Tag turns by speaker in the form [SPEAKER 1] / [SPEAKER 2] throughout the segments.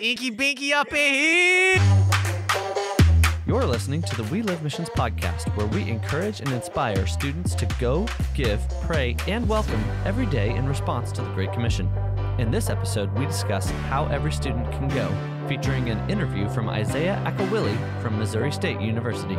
[SPEAKER 1] Inky Binky up in here.
[SPEAKER 2] You're listening to the We Live Missions podcast, where we encourage and inspire students to go, give, pray, and welcome every day in response to the Great Commission. In this episode, we discuss how every student can go, featuring an interview from Isaiah Akawili from Missouri State University.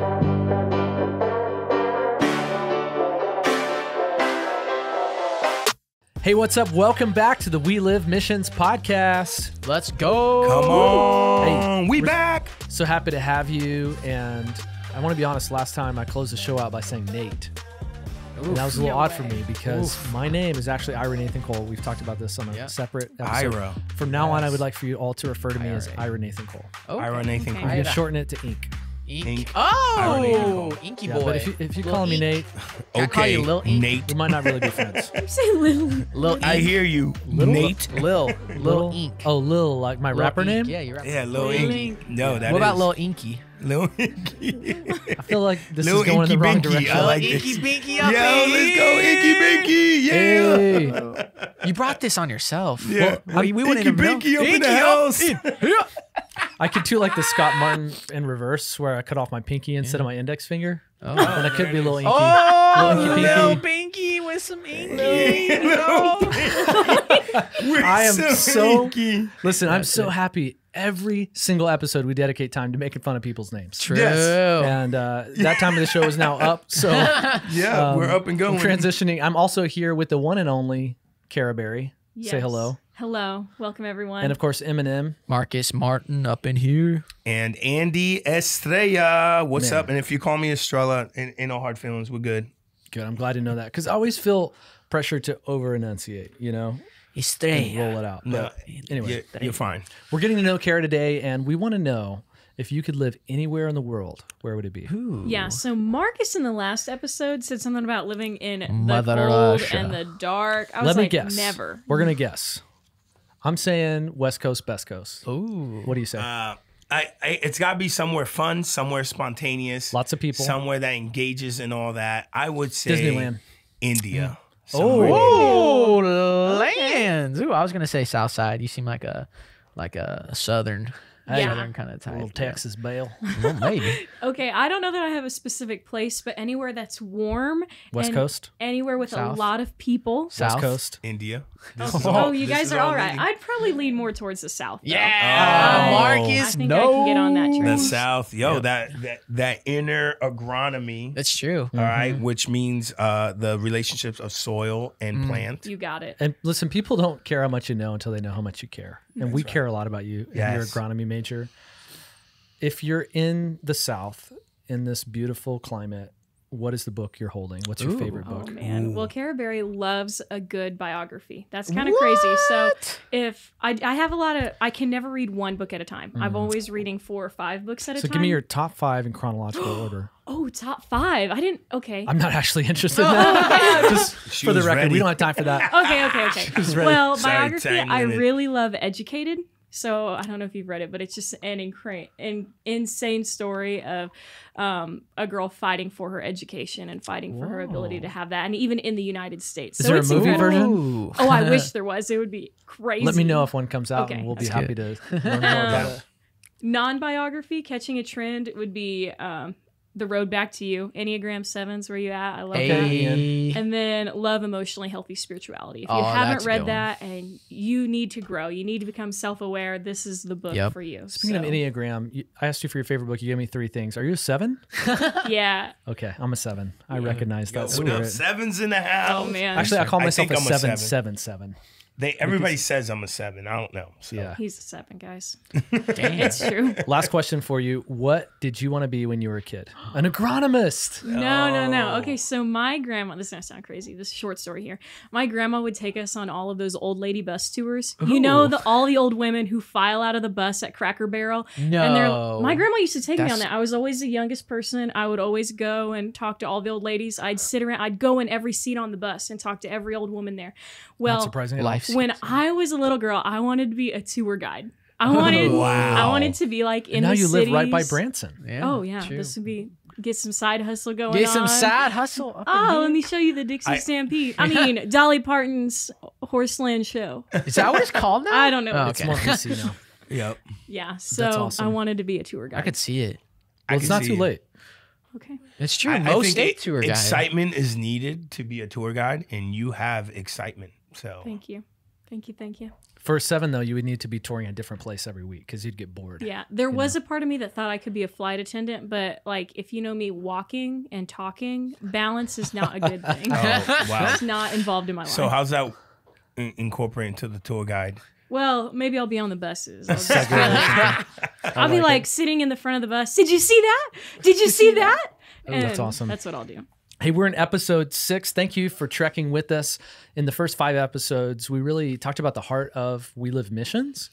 [SPEAKER 3] Hey, what's up? Welcome back to the We Live Missions podcast.
[SPEAKER 1] Let's go.
[SPEAKER 4] Come on.
[SPEAKER 3] Hey,
[SPEAKER 4] we back.
[SPEAKER 3] So happy to have you. And I want to be honest, last time I closed the show out by saying Nate. And that was a little odd for me because my name is actually Ira Nathan Cole. We've talked about this on a separate episode.
[SPEAKER 4] Ira.
[SPEAKER 3] From now on, I would like for you all to refer to me as Ira Nathan Cole.
[SPEAKER 1] Okay.
[SPEAKER 4] Ira Nathan Cole.
[SPEAKER 3] You can shorten it to Ink.
[SPEAKER 1] Ink.
[SPEAKER 4] Ira Nathan Cole.
[SPEAKER 1] Inky
[SPEAKER 3] Yeah,
[SPEAKER 1] boy.
[SPEAKER 3] but if you call me Nate,
[SPEAKER 1] Can I call you Lil Ink?
[SPEAKER 4] Nate.
[SPEAKER 3] we might not really be friends.
[SPEAKER 5] You say little.
[SPEAKER 1] Lil Ink.
[SPEAKER 4] I hear you, Nate.
[SPEAKER 3] Lil.
[SPEAKER 1] Lil Ink.
[SPEAKER 3] Oh, Lil, like my
[SPEAKER 1] Lil
[SPEAKER 3] rapper
[SPEAKER 1] Ink.
[SPEAKER 3] name?
[SPEAKER 1] Yeah, you're right.
[SPEAKER 4] Yeah, Lil
[SPEAKER 5] Lil
[SPEAKER 4] Inky.
[SPEAKER 5] Ink.
[SPEAKER 4] No, that
[SPEAKER 1] What about
[SPEAKER 4] is-
[SPEAKER 1] Lil Inky?
[SPEAKER 4] Lil Inky?
[SPEAKER 3] I feel like this
[SPEAKER 4] Lil
[SPEAKER 3] is going in the
[SPEAKER 4] Inky
[SPEAKER 3] wrong
[SPEAKER 4] Binky.
[SPEAKER 3] direction.
[SPEAKER 4] I like
[SPEAKER 1] Inky
[SPEAKER 4] this.
[SPEAKER 1] Binky up
[SPEAKER 4] Yo,
[SPEAKER 1] in
[SPEAKER 4] let's go,
[SPEAKER 1] here.
[SPEAKER 4] Inky Binky. Yeah.
[SPEAKER 3] Hey.
[SPEAKER 1] You brought this on yourself.
[SPEAKER 4] Yeah.
[SPEAKER 1] We wouldn't
[SPEAKER 4] Inky
[SPEAKER 1] even know.
[SPEAKER 4] Binky up in the
[SPEAKER 1] Inky
[SPEAKER 4] house.
[SPEAKER 3] I could do like the Scott Martin in reverse, where I cut off my pinky instead of my index finger.
[SPEAKER 1] Oh.
[SPEAKER 3] And I could be a little inky.
[SPEAKER 1] Oh,
[SPEAKER 3] Inky
[SPEAKER 1] Lil
[SPEAKER 3] Binky.
[SPEAKER 1] Binky with some Inky.
[SPEAKER 4] We're
[SPEAKER 3] I am so-
[SPEAKER 4] Inky.
[SPEAKER 3] Listen, I'm so happy. Every single episode, we dedicate time to making fun of people's names.
[SPEAKER 1] True.
[SPEAKER 4] Yes.
[SPEAKER 3] And that time of the show is now up. So
[SPEAKER 4] Yeah, we're up and going.
[SPEAKER 3] I'm transitioning. I'm also here with the one and only Cara Berry. Say
[SPEAKER 5] Yes.
[SPEAKER 3] hello.
[SPEAKER 5] Hello. Welcome, everyone.
[SPEAKER 3] And of course, Eminem.
[SPEAKER 1] Marcus Martin up in here.
[SPEAKER 4] And Andy Estrella. What's
[SPEAKER 3] Man.
[SPEAKER 4] up? And if you call me Estrella, ain't no hard feelings. We're good.
[SPEAKER 3] Good. I'm glad to know that because I always feel pressure to over enunciate, and roll it out.
[SPEAKER 4] No,
[SPEAKER 3] But anyway,
[SPEAKER 4] you're fine.
[SPEAKER 3] we're getting to know Cara today, and we want to know if you could live anywhere in the world, where would it be?
[SPEAKER 5] yeah, so Marcus in the last episode said something about living in the
[SPEAKER 1] Mother
[SPEAKER 5] cold
[SPEAKER 1] Russia.
[SPEAKER 5] and the dark. I was
[SPEAKER 3] Let me
[SPEAKER 5] like,
[SPEAKER 3] guess.
[SPEAKER 5] never.
[SPEAKER 3] We're gonna guess. I'm saying West Coast, best coast.
[SPEAKER 1] Ooh.
[SPEAKER 3] What do you say?
[SPEAKER 4] It's got to be somewhere fun, somewhere spontaneous.
[SPEAKER 3] Lots of people.
[SPEAKER 4] Somewhere that engages in all that. I would say
[SPEAKER 3] Disneyland.
[SPEAKER 4] India.
[SPEAKER 1] Oh, lands. Ooh, I was gonna say South Side. You seem like a southern kind of
[SPEAKER 3] A
[SPEAKER 1] type.
[SPEAKER 3] little Texas Belle.
[SPEAKER 1] Well, maybe.
[SPEAKER 5] Okay, I don't know that I have a specific place, but anywhere that's warm.
[SPEAKER 3] West
[SPEAKER 5] and
[SPEAKER 3] Coast?
[SPEAKER 5] Anywhere with
[SPEAKER 1] South.
[SPEAKER 5] a lot of people.
[SPEAKER 1] South.
[SPEAKER 3] West Coast.
[SPEAKER 4] India.
[SPEAKER 5] Oh, you guys are all right. I'd probably lean more towards the South. Though.
[SPEAKER 1] Yeah,
[SPEAKER 4] Oh.
[SPEAKER 1] Marcus.
[SPEAKER 5] I think I can get on that
[SPEAKER 4] The
[SPEAKER 5] train.
[SPEAKER 4] South. Yo, that inner agronomy.
[SPEAKER 1] That's true.
[SPEAKER 4] All right, which means the relationships of soil and plant.
[SPEAKER 5] You got it.
[SPEAKER 3] And listen, people don't care how much you know until they know how much you care. And we care a lot about you and your
[SPEAKER 4] Yes.
[SPEAKER 3] agronomy major. If you're in the South, in this beautiful climate, what is the book you're holding? What's your favorite
[SPEAKER 5] Oh
[SPEAKER 3] book?
[SPEAKER 5] man, well, Cara Berry loves a good biography. That's kind of crazy. So if I have a lot of, I can never read one book at a time. I'm always reading 4 or 5 books at a
[SPEAKER 3] So
[SPEAKER 5] time.
[SPEAKER 3] give me your top 5 in chronological order.
[SPEAKER 5] Oh, top 5. I didn't. Okay.
[SPEAKER 3] I'm not actually interested in that. Just
[SPEAKER 4] She
[SPEAKER 3] for the
[SPEAKER 4] was
[SPEAKER 3] record,
[SPEAKER 4] ready.
[SPEAKER 3] we don't have time for that.
[SPEAKER 5] Okay.
[SPEAKER 3] was ready.
[SPEAKER 5] Well,
[SPEAKER 4] Sorry,
[SPEAKER 5] biography.
[SPEAKER 4] time
[SPEAKER 5] I
[SPEAKER 4] limit.
[SPEAKER 5] really love Educated. So I don't know if you've read it, but it's just an insane story of a girl fighting for her education and fighting for her ability to have that, and even in the United States.
[SPEAKER 3] Is
[SPEAKER 5] So
[SPEAKER 3] there a
[SPEAKER 5] it's
[SPEAKER 3] movie
[SPEAKER 5] incredible.
[SPEAKER 3] version?
[SPEAKER 1] Ooh.
[SPEAKER 5] Oh, I wish there was. It would be crazy.
[SPEAKER 3] Let me know if one comes out,
[SPEAKER 5] Okay,
[SPEAKER 3] and we'll be
[SPEAKER 5] that's
[SPEAKER 3] happy to learn more about it.
[SPEAKER 5] Non-biography, catching a trend would be The Road Back to You. Enneagram 7's where you at. I love that.
[SPEAKER 1] Hey.
[SPEAKER 5] And then Love Emotionally Healthy Spirituality. If you
[SPEAKER 1] Oh,
[SPEAKER 5] haven't
[SPEAKER 1] that's a
[SPEAKER 5] read
[SPEAKER 1] good one.
[SPEAKER 5] that and you need to grow, you need to become self-aware, this is the book
[SPEAKER 1] Yep.
[SPEAKER 5] for you.
[SPEAKER 3] Speaking of Enneagram, I asked you for your favorite book. You gave me 3 things. Are you a 7?
[SPEAKER 5] Yeah.
[SPEAKER 3] Okay, I'm a 7. I recognize
[SPEAKER 4] Yo,
[SPEAKER 3] that
[SPEAKER 4] what up?
[SPEAKER 3] spirit.
[SPEAKER 4] 7's in the house.
[SPEAKER 5] Oh, man.
[SPEAKER 3] Actually, I call
[SPEAKER 4] I
[SPEAKER 3] myself
[SPEAKER 4] think
[SPEAKER 3] a
[SPEAKER 4] I'm a
[SPEAKER 3] 777.
[SPEAKER 4] Everybody says I'm a 7. I don't know. So.
[SPEAKER 3] Yeah.
[SPEAKER 5] He's a 7, guys.
[SPEAKER 1] Damn.
[SPEAKER 5] It's true.
[SPEAKER 3] Last question for you. What did you want to be when you were a kid? An agronomist.
[SPEAKER 5] No. Okay, so my grandma, this is going to sound crazy, this short story here. My grandma would take us on all of those old lady bus tours. You know, all the old women who file out of the bus at Cracker Barrel.
[SPEAKER 1] No.
[SPEAKER 5] And my grandma used to take me on
[SPEAKER 1] That's-
[SPEAKER 5] that. I was always the youngest person. I would always go and talk to all the old ladies. I'd sit around, I'd go in every seat on the bus and talk to every old woman there.
[SPEAKER 3] Not
[SPEAKER 5] Well,
[SPEAKER 3] surprising at all.
[SPEAKER 1] Life
[SPEAKER 5] when I was a little girl, I wanted to be a tour guide. I wanted to be like in
[SPEAKER 3] And now
[SPEAKER 5] the
[SPEAKER 3] you live right by
[SPEAKER 5] cities.
[SPEAKER 3] Branson.
[SPEAKER 1] Yeah,
[SPEAKER 5] Oh yeah,
[SPEAKER 1] true.
[SPEAKER 5] this would be get some side hustle going
[SPEAKER 1] Get
[SPEAKER 5] on.
[SPEAKER 1] some side hustle. Up in
[SPEAKER 5] Oh,
[SPEAKER 1] here.
[SPEAKER 5] let me show you the Dixie Stampede. I mean, Dolly Parton's Horseland Show.
[SPEAKER 1] Is that what it's called now?
[SPEAKER 5] I don't know.
[SPEAKER 1] Oh,
[SPEAKER 5] what
[SPEAKER 3] It's
[SPEAKER 5] it's
[SPEAKER 3] more
[SPEAKER 5] called.
[SPEAKER 3] PC now.
[SPEAKER 4] Yep.
[SPEAKER 5] Yeah. So
[SPEAKER 3] awesome.
[SPEAKER 5] I wanted to be a tour guide.
[SPEAKER 1] I could see it.
[SPEAKER 3] Well, it's not too late.
[SPEAKER 5] Okay.
[SPEAKER 1] It's true.
[SPEAKER 4] I
[SPEAKER 1] Most
[SPEAKER 4] think
[SPEAKER 1] state tour guide.
[SPEAKER 4] excitement is needed to be a tour guide, and you have excitement. So
[SPEAKER 5] Thank you. Thank you.
[SPEAKER 3] For 7, though, you would need to be touring a different place every week because you'd get bored.
[SPEAKER 5] Yeah. There was a part of me that thought I could be a flight attendant, but like if you know me walking and talking, balance is not a good thing.
[SPEAKER 4] oh, wow.
[SPEAKER 5] It's not involved in my life.
[SPEAKER 4] So how's that incorporate into the tour guide?
[SPEAKER 5] Well, maybe I'll be on the buses. I'll be like sitting in the front of the bus. Did you see that? Did you see that?
[SPEAKER 3] Oh, that's awesome.
[SPEAKER 5] That's what I'll do.
[SPEAKER 3] Hey, we're in episode 6. Thank you for trekking with us. In the first 5 episodes, we really talked about the heart of We Live Missions.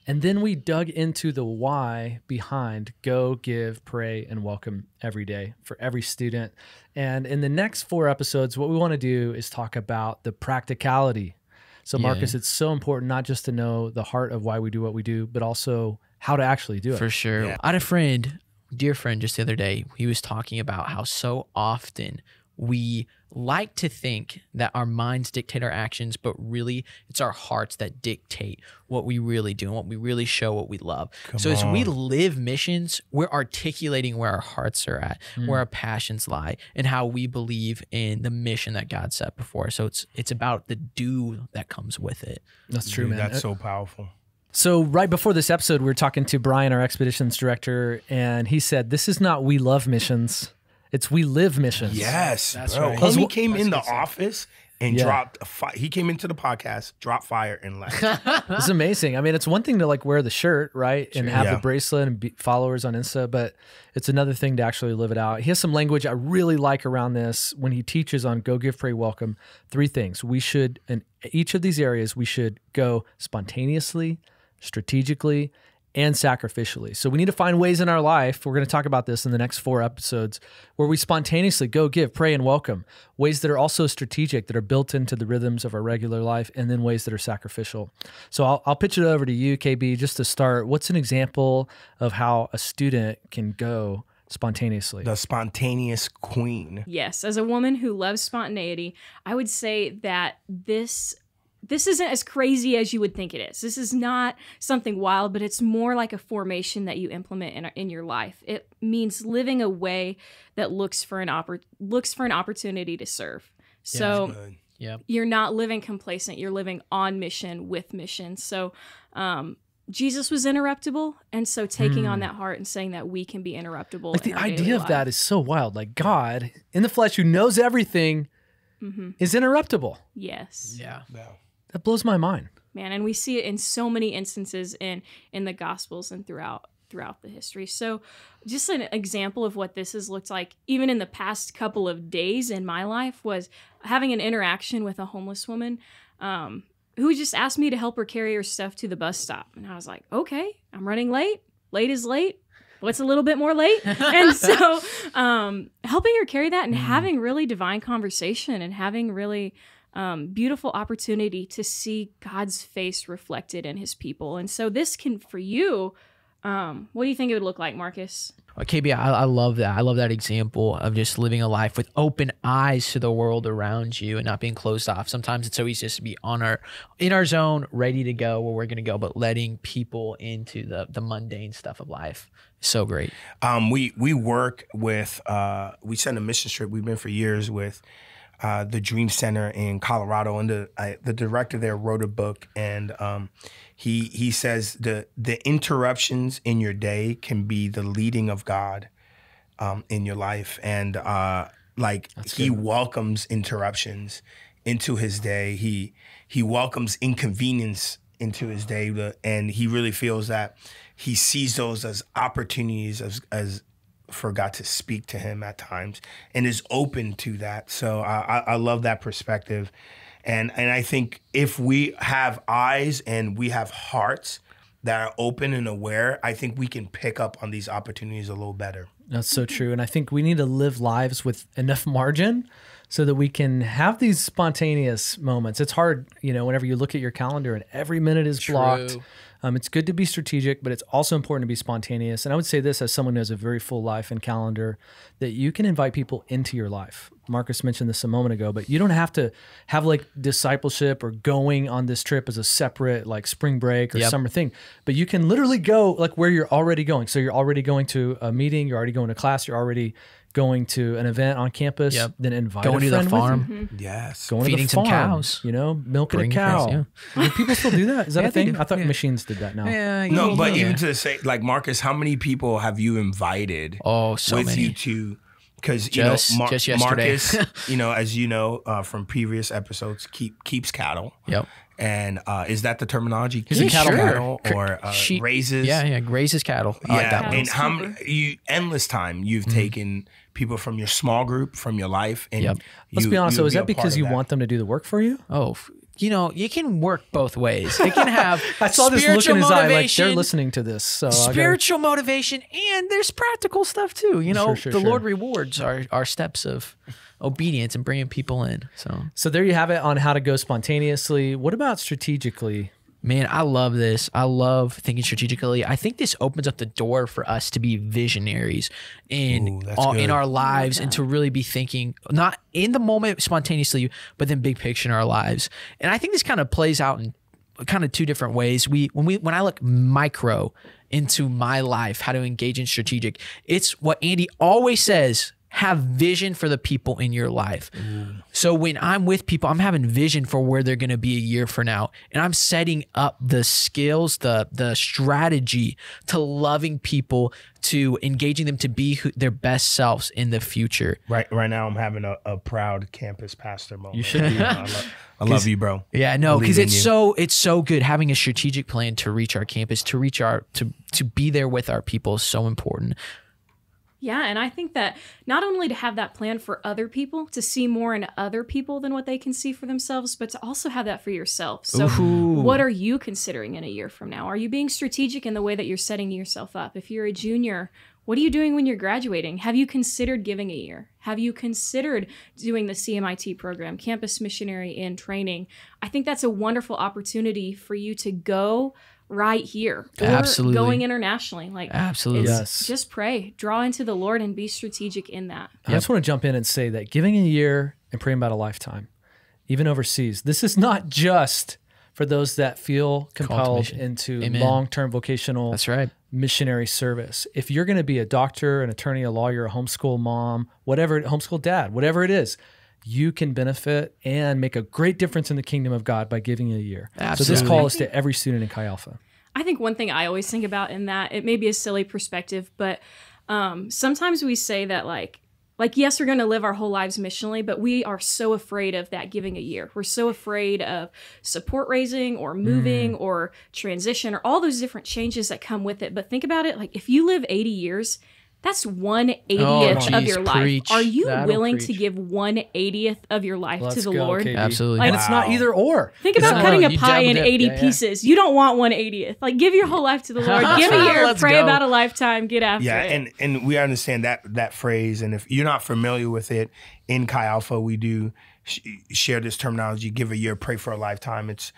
[SPEAKER 3] And then we dug into the why behind go, give, pray, and welcome every day for every student. And in the next 4 episodes, what we want to do is talk about the practicality. So, Marcus, it's so important not just to know the heart of why we do what we do, but also how to actually do it.
[SPEAKER 1] For sure.
[SPEAKER 4] Yeah.
[SPEAKER 1] I had a friend, dear friend, just the other day. He was talking about how so often we like to think that our minds dictate our actions, but really it's our hearts that dictate what we really do and what we really show, what we love. So as we live missions, we're articulating where our hearts are at, where our passions lie, and how we believe in the mission that God set before us. So it's about the do that comes with it.
[SPEAKER 3] That's true,
[SPEAKER 4] Dude,
[SPEAKER 3] man.
[SPEAKER 4] That's so powerful.
[SPEAKER 3] So right before this episode, we were talking to Brian, our expeditions director, and he said, this is not We Love Missions. It's We Live Missions.
[SPEAKER 4] Yes,
[SPEAKER 1] That's
[SPEAKER 4] bro.
[SPEAKER 1] right.
[SPEAKER 4] Homie came in the office and dropped a he came into the podcast, dropped fire, and left.
[SPEAKER 3] It's amazing. I mean, it's one thing to like wear the shirt, right? And have
[SPEAKER 4] Yeah.
[SPEAKER 3] the bracelet and be followers on Insta, but it's another thing to actually live it out. He has some language I really like around this when he teaches on Go, Give, Pray, Welcome. 3 things. We should, in each of these areas, we should go spontaneously, strategically, and sacrificially. So we need to find ways in our life, we're going to talk about this in the next 4 episodes, where we spontaneously go, give, pray, and welcome. Ways that are also strategic, that are built into the rhythms of our regular life, and then ways that are sacrificial. So I'll pitch it over to you, KB, just to start. What's an example of how a student can go spontaneously?
[SPEAKER 4] The spontaneous queen.
[SPEAKER 5] Yes. As a woman who loves spontaneity, I would say that this isn't as crazy as you would think it is. This is not something wild, but it's more like a formation that you implement in your life. It means living a way that looks for an opportunity to serve. So
[SPEAKER 4] Good.
[SPEAKER 1] Yep.
[SPEAKER 5] you're not living complacent. You're living on mission with mission. So Jesus was interruptible, and so taking on that heart and saying that we can be interruptible.
[SPEAKER 3] Like the
[SPEAKER 5] in our daily
[SPEAKER 3] idea of
[SPEAKER 5] life.
[SPEAKER 3] that is so wild. Like God in the flesh who knows everything is interruptible.
[SPEAKER 5] Yes.
[SPEAKER 1] Yeah.
[SPEAKER 4] Yeah.
[SPEAKER 3] That blows my mind.
[SPEAKER 5] Man, and we see it in so many instances in the Gospels and throughout the history. So just an example of what this has looked like even in the past couple of days in my life was having an interaction with a homeless woman who just asked me to help her carry her stuff to the bus stop. And I was like, okay, I'm running late. Late is late. What's a little bit more late? And so helping her carry that and having really divine conversation and having really beautiful opportunity to see God's face reflected in his people. And so this can, for you, what do you think it would look like, Marcus?
[SPEAKER 1] KB, I love that. I love that example of just living a life with open eyes to the world around you and not being closed off. Sometimes it's so easy just to be in our zone, ready to go where we're going to go, but letting people into the mundane stuff of life is so great.
[SPEAKER 4] We work with we send a mission trip. We've been for years with the Dream Center in Colorado, and the director there wrote a book, and he says the interruptions in your day can be the leading of God in your life, and he welcomes interruptions into his day. He welcomes inconvenience into his day, and he really feels that he sees those as opportunities as for God to speak to him at times, and is open to that. So I love that perspective. And I think if we have eyes and we have hearts that are open and aware, I think we can pick up on these opportunities a little better.
[SPEAKER 3] That's so true. And I think we need to live lives with enough margin so that we can have these spontaneous moments. It's hard, whenever you look at your calendar and every minute is blocked. It's good to be strategic, but it's also important to be spontaneous. And I would say this as someone who has a very full life and calendar, that you can invite people into your life. Marcus mentioned this a moment ago, but you don't have to have like discipleship or going on this trip as a separate like spring break or summer thing. But you can literally go like where you're already going. So you're already going to a meeting, you're already going to class, you're already going to an event on campus, then invite
[SPEAKER 1] going
[SPEAKER 3] a friend
[SPEAKER 1] to the farm.
[SPEAKER 3] with you.
[SPEAKER 4] Yes.
[SPEAKER 3] Going
[SPEAKER 1] Feeding
[SPEAKER 3] to the farm,
[SPEAKER 1] some cows.
[SPEAKER 3] Milking a cow. Do people still do that? Is that a thing? I thought machines did that now.
[SPEAKER 4] No, but even to say, like, Marcus, how many people have you invited
[SPEAKER 1] so
[SPEAKER 4] with
[SPEAKER 1] many.
[SPEAKER 4] you to, because,
[SPEAKER 1] just yesterday.
[SPEAKER 4] Marcus, as you know, from previous episodes, keeps cattle.
[SPEAKER 1] Yep.
[SPEAKER 4] And is that the terminology?
[SPEAKER 1] Yeah,
[SPEAKER 4] cattle or raises?
[SPEAKER 1] Yeah, raises cattle. I like that one.
[SPEAKER 4] And how many, endless time you've taken people from your small group, from your life. And
[SPEAKER 3] Let's be honest. So is that because you want them to do the work for you?
[SPEAKER 1] Oh, you can work both ways. It can have
[SPEAKER 3] I saw this look in his eye like they're listening to this. So
[SPEAKER 1] spiritual motivation, and there's practical stuff too. The Lord rewards our steps of obedience and bringing people in. So
[SPEAKER 3] there you have it on how to go spontaneously. What about strategically?
[SPEAKER 1] Man, I love this. I love thinking strategically. I think this opens up the door for us to be visionaries in our lives and to really be thinking, not in the moment spontaneously, but then big picture in our lives. And I think this kind of plays out in kind of two different ways. When I look micro into my life, how to engage in strategic, it's what Andy always says: have vision for the people in your life. So when I'm with people, I'm having vision for where they're going to be a year from now. And I'm setting up the skills, the strategy to loving people, to engaging them to be their best selves in the future.
[SPEAKER 4] Right now I'm having a proud campus pastor moment.
[SPEAKER 3] You should be.
[SPEAKER 4] I love you, bro.
[SPEAKER 1] Yeah, no, because it's so good. Having a strategic plan to reach our campus, to be there with our people is so important.
[SPEAKER 5] Yeah, and I think that not only to have that plan for other people, to see more in other people than what they can see for themselves, but to also have that for yourself. So what are you considering in a year from now? Are you being strategic in the way that you're setting yourself up? If you're a junior, what are you doing when you're graduating? Have you considered giving a year? Have you considered doing the CMIT program, Campus Missionary in Training? I think that's a wonderful opportunity for you to go right here, or
[SPEAKER 1] absolutely,
[SPEAKER 5] going internationally.
[SPEAKER 1] Absolutely,
[SPEAKER 3] yes.
[SPEAKER 5] Just pray, draw into the Lord, and be strategic in that.
[SPEAKER 3] I just want to jump in and say that giving a year and praying about a lifetime, even overseas, this is not just for those that feel compelled into long-term vocational missionary service. If you're going to be a doctor, an attorney, a lawyer, a homeschool mom, whatever, homeschool dad, whatever it is, you can benefit and make a great difference in the kingdom of God by giving a year. Absolutely. So this call is to every student in Chi Alpha.
[SPEAKER 5] I think one thing I always think about in that, it may be a silly perspective, but sometimes we say that like yes, we're going to live our whole lives missionally, but we are so afraid of that giving a year. We're so afraid of support raising or moving or transition or all those different changes that come with it. But think about it, like if you live 80 years, that's 1/80th of your life. Are you willing to give 1/80th of your life to the Lord?
[SPEAKER 3] KB.
[SPEAKER 1] Absolutely.
[SPEAKER 3] And it's not either or.
[SPEAKER 5] Think about cutting a pie in 80 pieces. You don't want 1/80th. Like, give your whole life to the Lord. Give a year. Pray about a lifetime. Get after it.
[SPEAKER 4] And we understand that phrase. And if you're not familiar with it, in Chi Alpha, we do share this terminology: give a year, pray for a lifetime. It's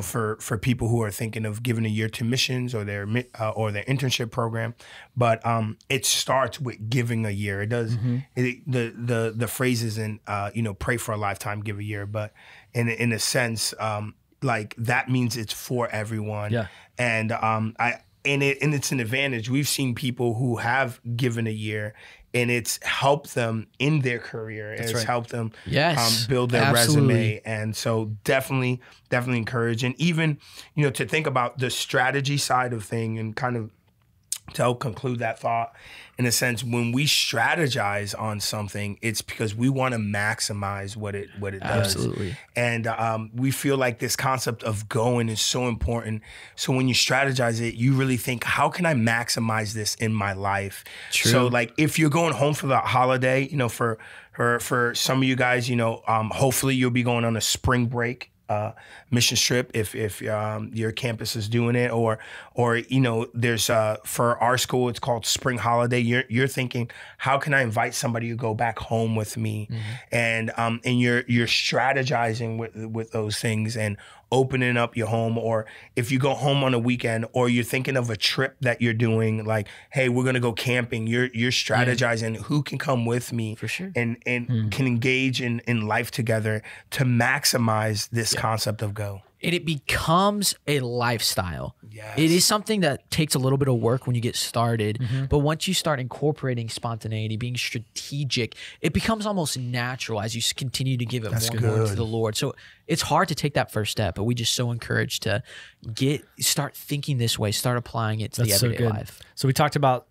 [SPEAKER 4] for people who are thinking of giving a year to missions or their internship program, but it starts with giving a year. It does. The phrase isn't pray for a lifetime, give a year, but in a sense, like that means it's for everyone. Yeah. And it's an advantage. We've seen people who have given a year, and it's helped them in their career. And it's helped them build their resume. And so definitely encourage. And even, to think about the strategy side of thing and kind of to help conclude that thought, in a sense, when we strategize on something, it's because we want to maximize what it does.
[SPEAKER 1] Absolutely.
[SPEAKER 4] And we feel like this concept of going is so important. So when you strategize it, you really think, how can I maximize this in my life? True. So like if you're going home for the holiday, for some of you guys, hopefully you'll be going on a spring break. mission trip if your campus is doing it, or there's for our school it's called Spring Holiday. You're thinking, how can I invite somebody to go back home with me? And you're strategizing with those things and opening up your home. Or if you go home on a weekend, or you're thinking of a trip that you're doing, like, hey, we're gonna go camping, you're strategizing who can come with me
[SPEAKER 1] for sure,
[SPEAKER 4] and can engage in life together to maximize this concept of go.
[SPEAKER 1] And it becomes a lifestyle.
[SPEAKER 4] Yes.
[SPEAKER 1] It is something that takes a little bit of work when you get started. But once you start incorporating spontaneity, being strategic, it becomes almost natural as you continue to give it more and more to the Lord. So it's hard to take that first step, but we just so encourage to start thinking this way, start applying it to the everyday life.
[SPEAKER 3] So we talked about,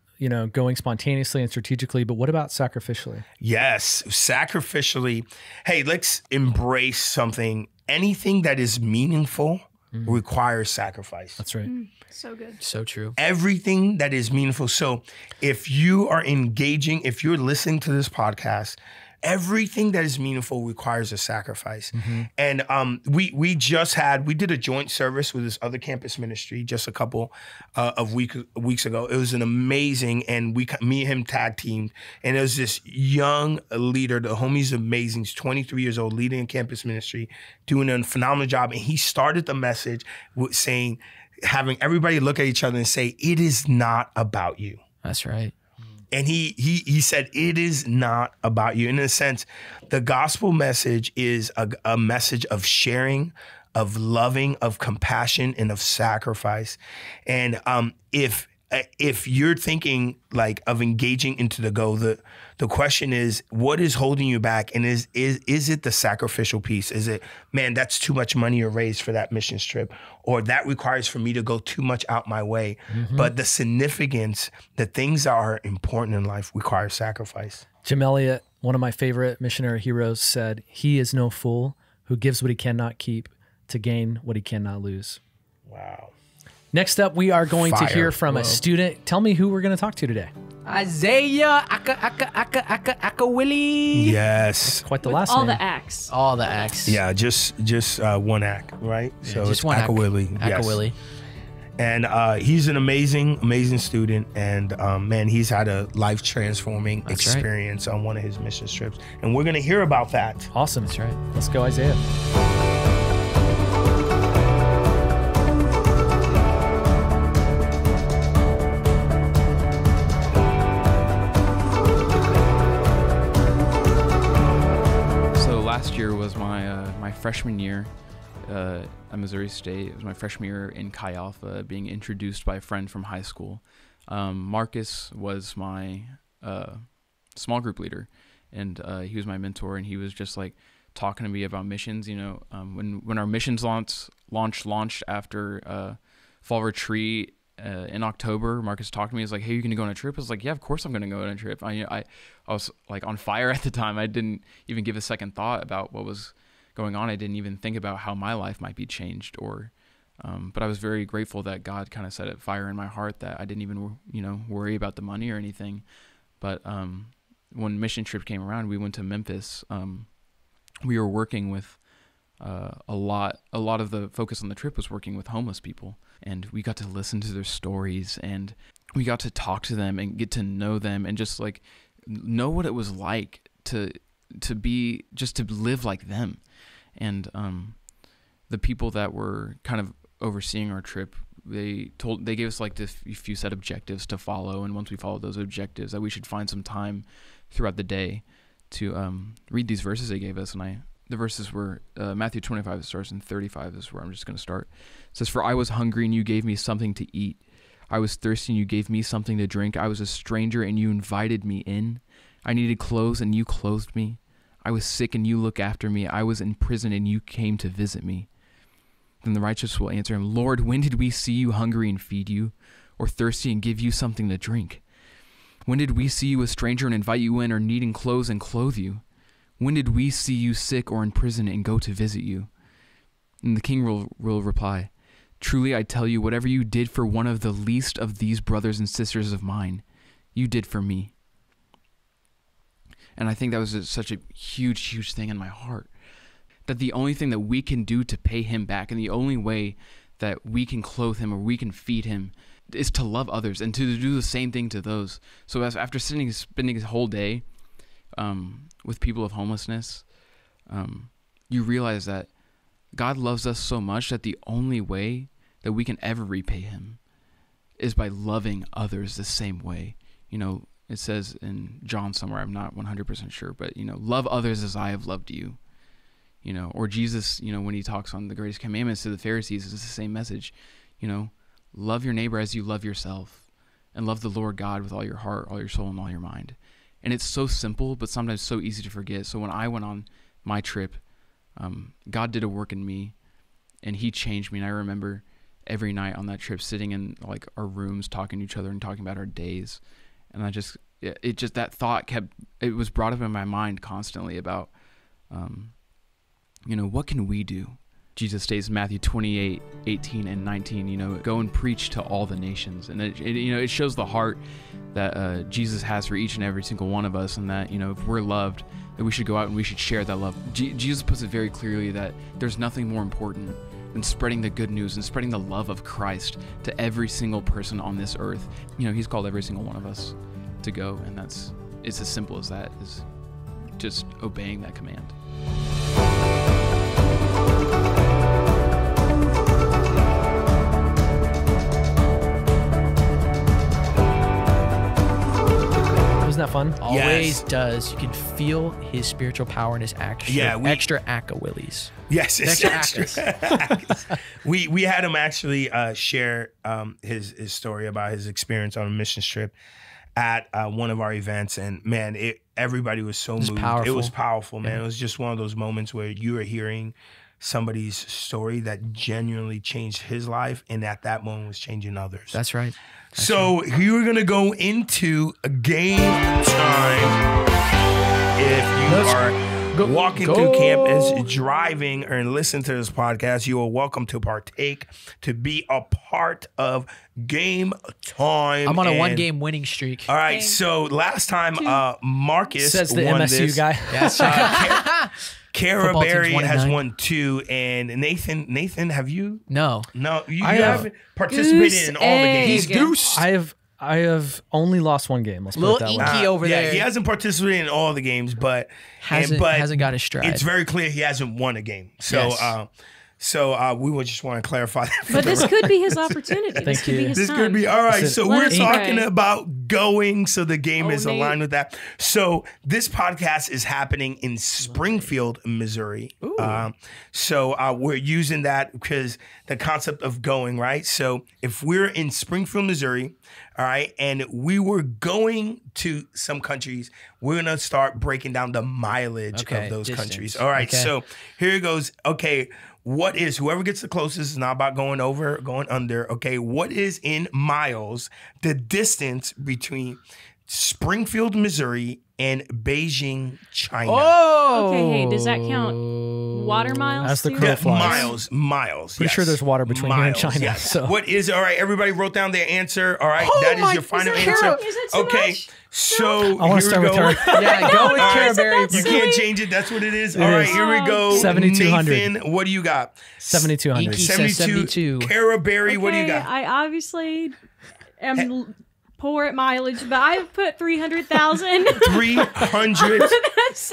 [SPEAKER 3] going spontaneously and strategically, but what about sacrificially?
[SPEAKER 4] Yes, sacrificially. Hey, let's embrace something. Anything that is meaningful requires sacrifice.
[SPEAKER 3] That's right.
[SPEAKER 5] So good.
[SPEAKER 1] So true.
[SPEAKER 4] Everything that is meaningful. So if you are engaging, if you're listening to this podcast, everything that is meaningful requires a sacrifice. And we did a joint service with this other campus ministry just a couple of weeks ago. It was an amazing, and me and him tag teamed, and it was this young leader. The homie's amazing. He's 23 years old, leading a campus ministry, doing a phenomenal job. And he started the message with having everybody look at each other and say, "It is not about you."
[SPEAKER 1] That's right.
[SPEAKER 4] And he said, it is not about you. In a sense, the gospel message is a message of sharing, of loving, of compassion, and of sacrifice. And if you're thinking like of engaging into the go, the question is, what is holding you back? And is it the sacrificial piece? Is it, man, that's too much money to raise for that missions trip, or that requires for me to go too much out my way? But the significance, the things that are important in life require sacrifice.
[SPEAKER 3] Jim Elliot, one of my favorite missionary heroes, said, "He is no fool who gives what he cannot keep to gain what he cannot lose."
[SPEAKER 4] Wow.
[SPEAKER 3] Next up, we are going to hear from a student. Tell me who we're going to talk to today.
[SPEAKER 1] Isaiah Aka Willie.
[SPEAKER 4] Yes.
[SPEAKER 3] That's quite the last
[SPEAKER 5] all
[SPEAKER 3] name.
[SPEAKER 5] the acts.
[SPEAKER 1] All the acts.
[SPEAKER 4] Yeah, just one act, right?
[SPEAKER 1] Yeah,
[SPEAKER 4] so
[SPEAKER 1] just
[SPEAKER 4] it's
[SPEAKER 1] one
[SPEAKER 4] Aka Willie.
[SPEAKER 1] Aka Willie.
[SPEAKER 4] And he's an amazing student. And man, he's had a life transforming experience on one of his mission trips. And we're going to hear about that.
[SPEAKER 3] Awesome.
[SPEAKER 1] That's right.
[SPEAKER 3] Let's go, Isaiah.
[SPEAKER 6] Last year was my freshman year at Missouri State. It was my freshman year in Chi Alpha, being introduced by a friend from high school. Marcus was my small group leader, and he was my mentor, and he was just like talking to me about missions. When our missions launched after fall retreat in October, Marcus talked to me. He was like, "Hey, you going to go on a trip?" I was like, "Yeah, of course I'm going to go on a trip." I was like on fire at the time. I didn't even give a second thought about what was going on. I didn't even think about how my life might be changed, but I was very grateful that God kind of set a fire in my heart that I didn't even, worry about the money or anything. But when mission trip came around, we went to Memphis. We were working with a lot of the focus on the trip was working with homeless people, and we got to listen to their stories, and we got to talk to them and get to know them, and just like know what it was like to live like them. And the people that were kind of overseeing our trip, they gave us like this few set objectives to follow, and once we followed those objectives, that we should find some time throughout the day to read these verses they gave us. And the verses were Matthew 25 starts, and 35 is where I'm just going to start. It says, "For I was hungry, and you gave me something to eat. I was thirsty, and you gave me something to drink. I was a stranger, and you invited me in. I needed clothes, and you clothed me. I was sick, and you looked after me. I was in prison, and you came to visit me." Then the righteous will answer him, "Lord, when did we see you hungry and feed you, or thirsty and give you something to drink? When did we see you a stranger and invite you in, or needing clothes and clothe you? When did we see you sick or in prison and go to visit you?" And the king will reply, "Truly I tell you, whatever you did for one of the least of these brothers and sisters of mine, you did for me." And I think that was such a huge thing in my heart, that the only thing that we can do to pay him back, and the only way that we can clothe him or we can feed him, is to love others and to do the same thing to those. So after spending his whole day with people of homelessness, you realize that God loves us so much that the only way that we can ever repay him is by loving others the same way. You know, it says in John somewhere, I'm not 100% sure, but, you know, love others as I have loved you. You know, or Jesus, you know, when he talks on the greatest commandments to the Pharisees, it's the same message. You know, love your neighbor as you love yourself, and love the Lord God with all your heart, all your soul, and all your mind. And it's so simple, but sometimes so easy to forget. So when I went on my trip, God did a work in me, and he changed me. And I remember every night on that trip sitting in like our rooms, talking to each other and talking about our days. And it just that thought it was brought up in my mind constantly about, you know, what can we do? Jesus states in Matthew 28:18 and 19, you know, go and preach to all the nations. And it shows the heart that Jesus has for each and every single one of us, and that, you know, if we're loved, that we should go out and we should share that love. Jesus puts it very clearly that there's nothing more important than spreading the good news and spreading the love of Christ to every single person on this earth. You know, he's called every single one of us to go, and it's as simple as that, is just obeying that command.
[SPEAKER 3] Wasn't that fun?
[SPEAKER 1] Always does. You can feel his spiritual power and his extra acca willies.
[SPEAKER 4] Yes, it's extra. we had him actually share his story about his experience on a mission trip at one of our events, and man, everybody was so moved.
[SPEAKER 1] Powerful.
[SPEAKER 4] It was powerful, man. It was just one of those moments where you are hearing somebody's story that genuinely changed his life, and at that moment was changing others.
[SPEAKER 1] That's right.
[SPEAKER 4] So you're gonna go into a game time. If you are walking through campus, driving, or listening to this podcast, you are welcome to partake, to be a part of game time.
[SPEAKER 1] I'm on a 1-game winning streak.
[SPEAKER 4] All right. So last time, Marcus
[SPEAKER 3] Says the
[SPEAKER 4] won
[SPEAKER 3] MSU
[SPEAKER 4] this.
[SPEAKER 3] guy.
[SPEAKER 1] Yes.
[SPEAKER 4] Kara
[SPEAKER 1] Football team's
[SPEAKER 4] Berry
[SPEAKER 1] 1-9.
[SPEAKER 4] has won 2, and Nathan, have you?
[SPEAKER 1] No.
[SPEAKER 4] No, you
[SPEAKER 3] I have
[SPEAKER 4] haven't participated in all the games.
[SPEAKER 5] He's goose.
[SPEAKER 3] I have only lost one game. Let's put it
[SPEAKER 1] Little
[SPEAKER 3] that way.
[SPEAKER 1] inky over
[SPEAKER 4] yeah,
[SPEAKER 1] there.
[SPEAKER 4] he hasn't participated in all the games, but
[SPEAKER 1] hasn't got his stride.
[SPEAKER 4] It's very clear he hasn't won a game. So,
[SPEAKER 1] Yes.
[SPEAKER 4] so we would just want to clarify that.
[SPEAKER 5] But this could be his opportunity. This could be his
[SPEAKER 4] This
[SPEAKER 5] time.
[SPEAKER 4] could be all right.
[SPEAKER 3] Listen,
[SPEAKER 4] So
[SPEAKER 5] let
[SPEAKER 4] we're
[SPEAKER 5] us
[SPEAKER 4] talking
[SPEAKER 5] pray.
[SPEAKER 4] about going, so the game is
[SPEAKER 5] Nate.
[SPEAKER 4] aligned with that. So this podcast is happening in Springfield, Missouri. So we're using that because the concept of going, right? So if we're in Springfield, Missouri, all right, and we were going to some countries, we're gonna start breaking down the mileage of those
[SPEAKER 1] distance.
[SPEAKER 4] countries. All right, so here it goes. Okay. What is, whoever gets the closest, is not about going over, going under. Okay, what is in miles the distance between Springfield, Missouri and Beijing, China?
[SPEAKER 1] Oh.
[SPEAKER 5] Okay, hey, does that count? Water miles?
[SPEAKER 3] As the
[SPEAKER 5] too?
[SPEAKER 3] crow
[SPEAKER 4] Yeah,
[SPEAKER 3] flies.
[SPEAKER 4] miles.
[SPEAKER 3] Pretty
[SPEAKER 4] yes.
[SPEAKER 3] sure there's water between here and
[SPEAKER 4] Miles,
[SPEAKER 3] China,
[SPEAKER 4] yes.
[SPEAKER 3] so.
[SPEAKER 4] What is, all right, everybody wrote down their answer. All right,
[SPEAKER 1] Oh
[SPEAKER 4] that is
[SPEAKER 1] my-
[SPEAKER 4] your final
[SPEAKER 1] is it
[SPEAKER 4] answer.
[SPEAKER 1] Kara?
[SPEAKER 5] Is it too
[SPEAKER 4] Okay,
[SPEAKER 5] much?
[SPEAKER 4] so
[SPEAKER 3] I want to
[SPEAKER 4] here
[SPEAKER 3] start
[SPEAKER 4] we
[SPEAKER 3] with
[SPEAKER 4] go.
[SPEAKER 3] her.
[SPEAKER 1] Yeah, go with
[SPEAKER 5] No,
[SPEAKER 1] Kara
[SPEAKER 5] isn't
[SPEAKER 1] Berry.
[SPEAKER 5] that
[SPEAKER 4] You
[SPEAKER 5] silly?
[SPEAKER 4] can't change it. That's what it is.
[SPEAKER 3] It
[SPEAKER 4] All right,
[SPEAKER 3] is.
[SPEAKER 4] here we go.
[SPEAKER 3] 7,200.
[SPEAKER 4] Nathan, what do you got?
[SPEAKER 3] 7,200.
[SPEAKER 1] Inky says 72.
[SPEAKER 4] Kara Berry, what do you
[SPEAKER 5] Okay,
[SPEAKER 4] got?
[SPEAKER 5] I obviously am poor at mileage, but I put 300,000.
[SPEAKER 4] 300.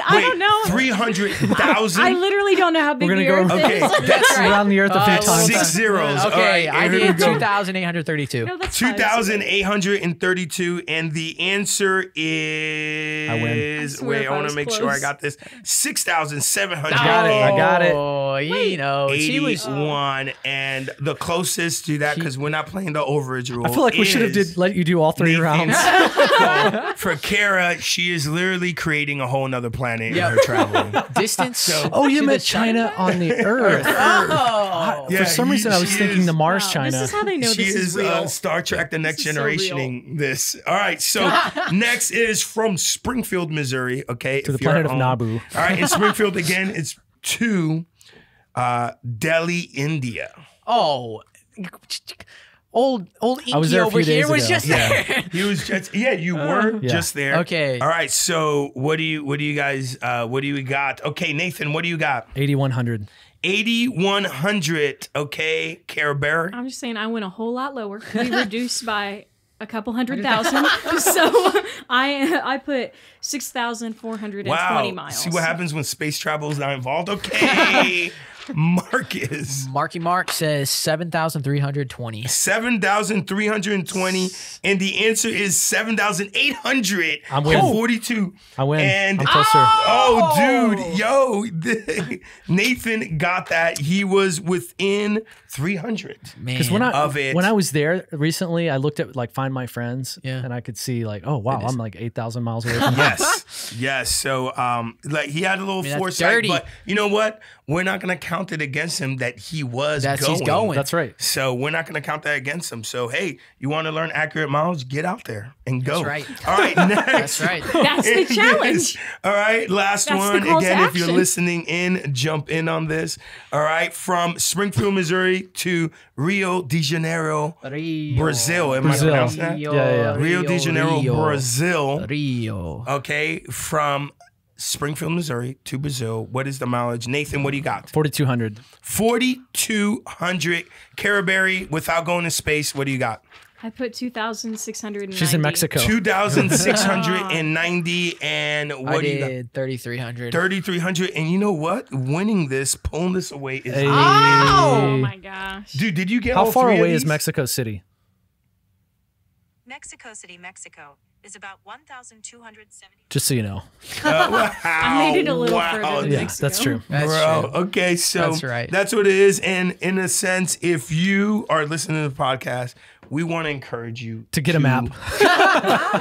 [SPEAKER 5] I don't know.
[SPEAKER 4] 300,000.
[SPEAKER 5] I literally don't know how big
[SPEAKER 3] We're
[SPEAKER 5] the
[SPEAKER 3] gonna
[SPEAKER 5] Earth
[SPEAKER 3] go-
[SPEAKER 4] Okay,
[SPEAKER 5] is.
[SPEAKER 4] that's
[SPEAKER 3] Around the earth a few times.
[SPEAKER 4] 6 zeros. All
[SPEAKER 1] Okay,
[SPEAKER 4] right,
[SPEAKER 1] I
[SPEAKER 4] here we
[SPEAKER 1] did
[SPEAKER 4] go.
[SPEAKER 1] 2,832.
[SPEAKER 5] No, that's fine.
[SPEAKER 4] 2,832, and the answer is.
[SPEAKER 3] I win.
[SPEAKER 5] I swear
[SPEAKER 4] Wait,
[SPEAKER 5] if
[SPEAKER 4] I
[SPEAKER 5] I
[SPEAKER 4] want
[SPEAKER 5] was
[SPEAKER 4] to make sure I
[SPEAKER 5] close.
[SPEAKER 4] got this. 6,700.
[SPEAKER 3] got it. I got it.
[SPEAKER 1] Oh, you know, she was.
[SPEAKER 4] 81, and the closest to that, because we're not playing the overage rule.
[SPEAKER 3] I feel like we should have let you do all 3 rounds.
[SPEAKER 4] Well, for Kara, she is literally creating a whole nother planet in her traveling.
[SPEAKER 1] Distance.
[SPEAKER 3] Oh, you
[SPEAKER 1] to
[SPEAKER 3] meant
[SPEAKER 1] the
[SPEAKER 3] China on the earth.
[SPEAKER 1] Oh.
[SPEAKER 4] Yeah,
[SPEAKER 3] For some reason, I was
[SPEAKER 4] she
[SPEAKER 3] thinking
[SPEAKER 4] is-
[SPEAKER 3] the Mars
[SPEAKER 5] Wow,
[SPEAKER 3] China.
[SPEAKER 5] This is how they know
[SPEAKER 4] She
[SPEAKER 5] this
[SPEAKER 4] is
[SPEAKER 5] real.
[SPEAKER 4] Star Trek: The Next
[SPEAKER 5] This is so real.
[SPEAKER 4] Generationing this. All right, so next is from Springfield, Missouri. Okay,
[SPEAKER 3] To the
[SPEAKER 4] if you're
[SPEAKER 3] planet
[SPEAKER 4] at
[SPEAKER 3] of
[SPEAKER 4] home.
[SPEAKER 3] Naboo.
[SPEAKER 4] All right, in Springfield again, it's to Delhi, India.
[SPEAKER 1] Oh. Old
[SPEAKER 3] I was
[SPEAKER 1] Inky
[SPEAKER 3] there a
[SPEAKER 1] over
[SPEAKER 3] few
[SPEAKER 1] here
[SPEAKER 3] days
[SPEAKER 1] was
[SPEAKER 3] ago.
[SPEAKER 1] just
[SPEAKER 4] Yeah.
[SPEAKER 1] there.
[SPEAKER 4] He was just you were
[SPEAKER 3] Yeah.
[SPEAKER 4] just there.
[SPEAKER 1] Okay.
[SPEAKER 4] All right. So what do you guys what do you got? Okay, Nathan, what do you got?
[SPEAKER 3] 8,100.
[SPEAKER 4] 8,100. Okay, Cara Bear.
[SPEAKER 5] I'm just saying I went a whole lot lower. We reduced by a couple 100,000. So I put 6,420
[SPEAKER 4] Wow.
[SPEAKER 5] miles.
[SPEAKER 4] See what happens when space travel is not involved? Okay. Marcus.
[SPEAKER 1] Marky Mark says 7,320.
[SPEAKER 4] 7,320. And the answer is 7,842.
[SPEAKER 3] I'm winning. I win.
[SPEAKER 4] And
[SPEAKER 3] I'm closer.
[SPEAKER 4] oh, dude, yo, Nathan got that. He was within 300.
[SPEAKER 1] Man.
[SPEAKER 3] Because when
[SPEAKER 4] of it.
[SPEAKER 3] I was there recently, I looked at like Find My Friends,
[SPEAKER 1] Yeah.
[SPEAKER 3] and I could see like, oh wow, I'm like 8,000 miles away from
[SPEAKER 4] Yes, yes. So, like he had a little
[SPEAKER 1] that's
[SPEAKER 4] foresight,
[SPEAKER 1] dirty.
[SPEAKER 4] but you know what? We're not gonna count it against him that he was
[SPEAKER 1] He's going.
[SPEAKER 3] That's right.
[SPEAKER 4] So we're not gonna count that against him. So hey, you want to learn accurate miles? Get out there and go.
[SPEAKER 1] That's right.
[SPEAKER 4] All right, next.
[SPEAKER 1] That's right.
[SPEAKER 5] That's the challenge.
[SPEAKER 4] All right, last
[SPEAKER 5] That's the
[SPEAKER 4] one.
[SPEAKER 5] call to
[SPEAKER 4] Again, if you're
[SPEAKER 5] action.
[SPEAKER 4] listening in, jump in on this. All right, from Springfield, Missouri to Rio de Janeiro, Brazil. Am
[SPEAKER 3] Brazil.
[SPEAKER 4] I pronouncing that?
[SPEAKER 3] Yeah.
[SPEAKER 4] Rio de Janeiro, Brazil.
[SPEAKER 1] Rio.
[SPEAKER 4] Okay, from Springfield, Missouri to Brazil. What is the mileage? Nathan, what do you got?
[SPEAKER 3] 4,200.
[SPEAKER 4] 4,200. Cara Berry, without going to space, what do you got?
[SPEAKER 5] I put 2,690.
[SPEAKER 3] She's in Mexico.
[SPEAKER 4] 2,690. And
[SPEAKER 1] I
[SPEAKER 4] what do you got?
[SPEAKER 1] did 3,300.
[SPEAKER 4] 3,300. And you know what? Winning this, pulling this away is.
[SPEAKER 3] Hey.
[SPEAKER 5] Oh my gosh.
[SPEAKER 4] Dude, did you get
[SPEAKER 3] How
[SPEAKER 4] all
[SPEAKER 3] far
[SPEAKER 4] three of
[SPEAKER 3] away is
[SPEAKER 4] these?
[SPEAKER 3] Mexico City?
[SPEAKER 7] Mexico City, Mexico is about 1,270.
[SPEAKER 3] Just so you know.
[SPEAKER 5] I made it a little
[SPEAKER 4] Wow.
[SPEAKER 5] further than
[SPEAKER 3] Yeah,
[SPEAKER 5] Mexico.
[SPEAKER 3] that's true.
[SPEAKER 1] That's
[SPEAKER 4] Bro,
[SPEAKER 1] true.
[SPEAKER 4] okay, so
[SPEAKER 1] That's right.
[SPEAKER 4] that's what it is. And in a sense, if you are listening to the podcast, we want to encourage you
[SPEAKER 3] To get a map.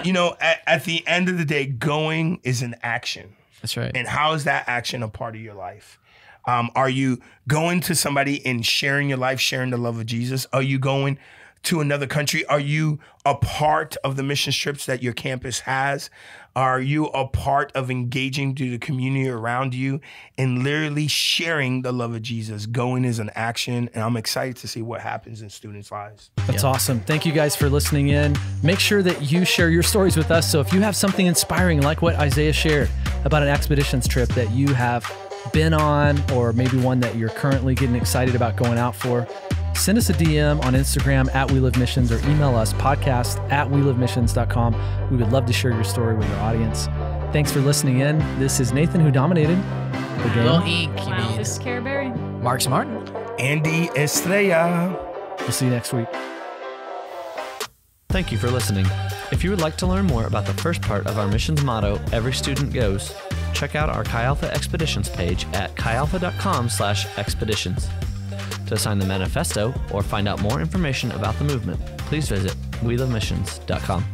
[SPEAKER 4] You know, at the end of the day, going is an action.
[SPEAKER 1] That's right.
[SPEAKER 4] And how is that action a part of your life? Are you going to somebody and sharing your life, sharing the love of Jesus? Are you going to another country? Are you a part of the mission trips that your campus has? Are you a part of engaging to the community around you and literally sharing the love of Jesus? Going is an action, and I'm excited to see what happens in students' lives.
[SPEAKER 3] That's awesome. Thank you guys for listening in. Make sure that you share your stories with us. So if you have something inspiring like what Isaiah shared about an expeditions trip that you have been on, or maybe one that you're currently getting excited about going out for, send us a DM on Instagram at We Live Missions, or email us podcast@welivmissions.com. We would love to share your story with our audience. Thanks for listening in. This is Nathan, who dominated the game.
[SPEAKER 1] Lil Ink, you
[SPEAKER 5] Wow,
[SPEAKER 1] mean.
[SPEAKER 5] this is Cara Berry.
[SPEAKER 1] Mark Martin.
[SPEAKER 4] Andy Estrella.
[SPEAKER 3] We'll see you next week.
[SPEAKER 2] Thank you for listening. If you would like to learn more about the first part of our missions motto, Every Student Goes, check out our Chi Alpha Expeditions page at chialpha.com/expeditions. To sign the manifesto or find out more information about the movement, please visit welivmissions.com.